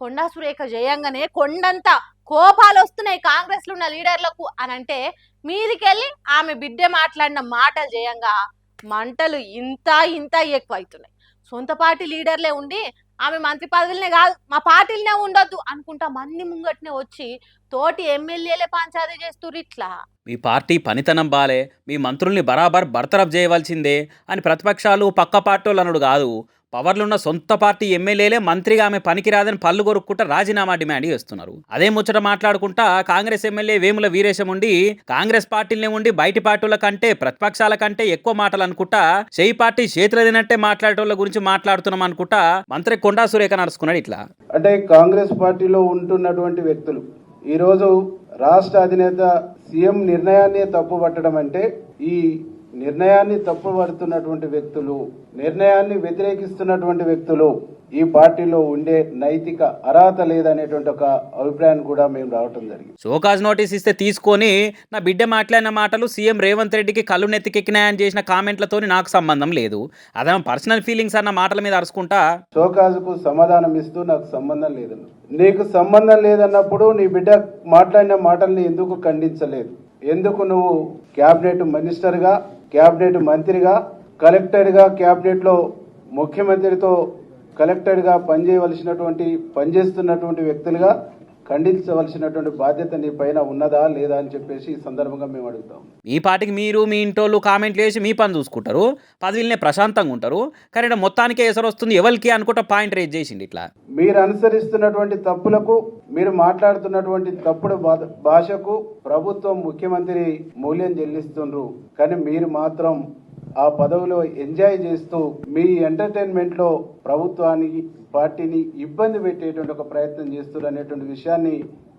కొండా సురేఖ జయంగానే కొండంత కోపాలు వస్తున్నాయి కాంగ్రెస్ లో ఉన్న లీడర్లకు అని అంటే మీదికెళ్ళి ఆమె బిడ్డ మాట్లాడిన మాటలు జయంగా మంటలు ఇంత ఇంత ఎక్కువ అవుతున్నాయి. సొంత పార్టీ లీడర్లే ఉండి ఆమె మంత్రి పదవులనే కాదు మా పార్టీలనే ఉండొద్దు అనుకుంటా మంది ముంగట్నే వచ్చి తోటి ఎమ్మెల్యేలే పంచాయతీ చేస్తుర్రు ఇట్లా. మీ పార్టీ పనితనం బాలే, మీ మంత్రుల్ని బరాబర్ బర్తరఫ్ చేయవలసిందే అని ప్రతిపక్షాలు పక్క పార్టీలు అనుడు కాదు, పవర్లున్న సొంత పార్టీ ఎమ్మెల్యేలే మంత్రిగా ఆమె పనికిరాదని పళ్ళు కొరుక్కుంటా రాజీనామా డిమాండ్ చేస్తున్నారు. అదే ముచ్చట మాట్లాడుకుంటా కాంగ్రెస్ ఎమ్మెల్యే వేముల వీరేశం ఉండి కాంగ్రెస్ పార్టీలనే ఉండి బయటి పార్టీల కంటే ప్రతిపక్షాల కంటే ఎక్కువ మాటలు అనుకుంటా చేయి పార్టీ చేతులు తినట్టే మాట్లాడేటోళ్ళ గురించి మాట్లాడుతున్నాం అనుకుంటా మంత్రి కొండా సురేఖ నడుచుకున్నాడు ఇట్లా. అంటే కాంగ్రెస్ పార్టీలో ఉంటున్నటువంటి వ్యక్తులు ఈరోజు రాష్ట్ర అధినేత సీఎం నిర్ణయాన్ని తప్పుపట్టడం అంటే ఈ నిర్ణయాన్ని తప్పుపడుతున్నటువంటి వ్యక్తులు, నిర్ణయాన్ని వ్యతిరేకిస్తున్నటువంటి వ్యక్తులు ఈ పార్టీలో ఉండే నైతిక అర్హత లేదనేటువంటి ఒక అభిప్రాయాన్ని కూడా మేము రావటం జరిగింది. షోకాజ్ నోటీస్ ఇస్తే తీసుకొని నా బిడ్డ మాట్లాడిన మాటలు సీఎం రేవంత్ రెడ్డికి కళ్ళు నెత్తికెక్కినాయని చేసిన కామెంట్లతో నాకు సంబంధం లేదు, అదే పర్సనల్ ఫీలింగ్స్ అన్న మాటల మీద అరుచుకుంటా షోకాజ్కు సమాధానం ఇస్తూ నాకు సంబంధం లేదన్న, నీకు సంబంధం లేదన్నప్పుడు నీ బిడ్డ మాట్లాడిన మాటల్ని ఎందుకు ఖండించలేదు? ఎందుకు నువ్వు క్యాబినెట్ మినిస్టర్గా, క్యాబినెట్ మంత్రిగా, కలెక్టర్గా, క్యాబినెట్లో ముఖ్యమంత్రితో కలెక్టర్గా పనిచేస్తున్నటువంటి వ్యక్తులుగా ఖండించవలసినటువంటి బాధ్యత నీ పైన ఉన్నదా లేదా అని చెప్పేసి ఈ సందర్భంగా మేము అడుగుతాం. ఈ పాటికి మీరు మీ ఇంటోళ్ళు కామెంట్లు వేసి మీ పని చూసుకుంటారు, పదవిలనే ప్రశాంతంగా ఉంటారు, కానీ మొత్తానికే ఎసరు వస్తుంది ఎవరికి అనుకుంటా పాయింట్ రేజ్ చేసింది ఇట్లా. మీరు అనుసరిస్తున్నటువంటి తప్పులకు, మీరు మాట్లాడుతున్నటువంటి తప్పుడు భాషకు ప్రభుత్వం, ముఖ్యమంత్రి మూల్యం చెల్లిస్తుండ్రు. కానీ మీరు మాత్రం ఆ పదవిలో ఎంజాయ్ చేస్తూ మీ ఎంటర్టైన్మెంట్ లో ప్రభుత్వానికి, పార్టీని ఇబ్బంది పెట్టేటువంటి ఒక ప్రయత్నం చేస్తున్నారు అనేటువంటి విషయాన్ని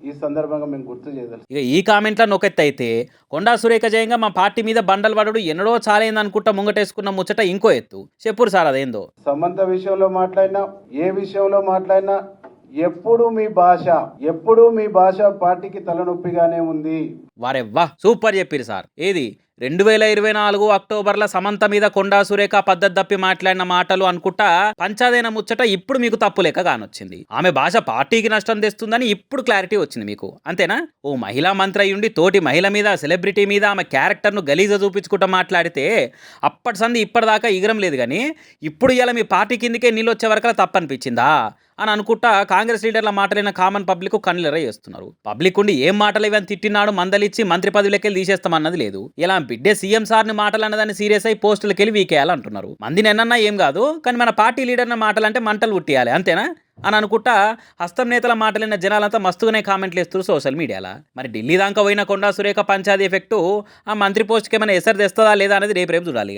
ఈ సందర్భంగా మేము గుర్తు చేయాలి. ఇక ఈ కామెంట్ల నొకెత్తి అయితే కొండా సురేఖ జయంగా మా పార్టీ మీద బండలు పడడు ఎన్నడో చాలైంది అనుకుంటా ముంగటేసుకున్న ముచ్చట ఇంకో ఎత్తు. చెప్పురు సార్ అదేందో. సమంత విషయంలో మాట్లాడినా, ఏ విషయంలో మాట్లాడినా ఎప్పుడు మీ భాష పార్టీకి తలనొప్పిగానే ఉంది. వారెవ్వా సూపర్ చెప్పిరు సార్. ఏది 2024 అక్టోబర్ల సమంత మీద కొండా సురేఖ పద్ధతి తప్పి మాట్లాడిన మాటలు అనుకుంటా పంచాదైన ముచ్చట ఇప్పుడు మీకు తప్పు లెక్క కానొచ్చింది. ఆమె భాష పార్టీకి నష్టం తెస్తుందని ఇప్పుడు క్లారిటీ వచ్చింది మీకు, అంతేనా? ఓ మహిళా మంత్రి అయ్యుండి తోటి మహిళ మీద, సెలబ్రిటీ మీద ఆమె క్యారెక్టర్ను గలీజ చూపించుకుంటా మాట్లాడితే అప్పటి సంది ఇప్పటిదాకా ఇగరం లేదు, కానీ ఇప్పుడు ఇలా మీ పార్టీ కిందకే నీళ్ళు వచ్చే వరకు తప్పనిపించిందా అని అనుకుంటా కాంగ్రెస్ లీడర్ల మాటలైన కామన్ పబ్లిక్ కన్నులెర్ర చేస్తున్నారు. పబ్లిక్ ఉండి ఏం మాటలు ఇవన్నీ తిట్టినాడు మందలిచ్చి మంత్రి పదవిలోకి తీసేస్తామన్నది లేదు. ఇలా బిడ్డే సీఎం సార్ని మాటలు అన్నదాన్ని సీరియస్ అయి పోస్టులకి వెళ్ళి వీకేయాలంటున్నారు. మందిని ఎన్నన్నా ఏం కాదు, కానీ మన పార్టీ లీడర్ల మాటలంటే మంటలు పుట్టియాలి, అంతేనా అని అనుకుంటా హస్తం నేతల మాటలైన జనాలంతా మస్తుగానే కామెంట్లు ఇస్తారు సోషల్ మీడియాలో. మరి ఢిల్లీ దాకా పోయిన కొండా సురేఖ పంచాయతీ ఎఫెక్టు ఆ మంత్రి పోస్ట్కి ఏమైనా ఎసరు తెస్తుందా లేదా అనేది రేపు చూడాలి.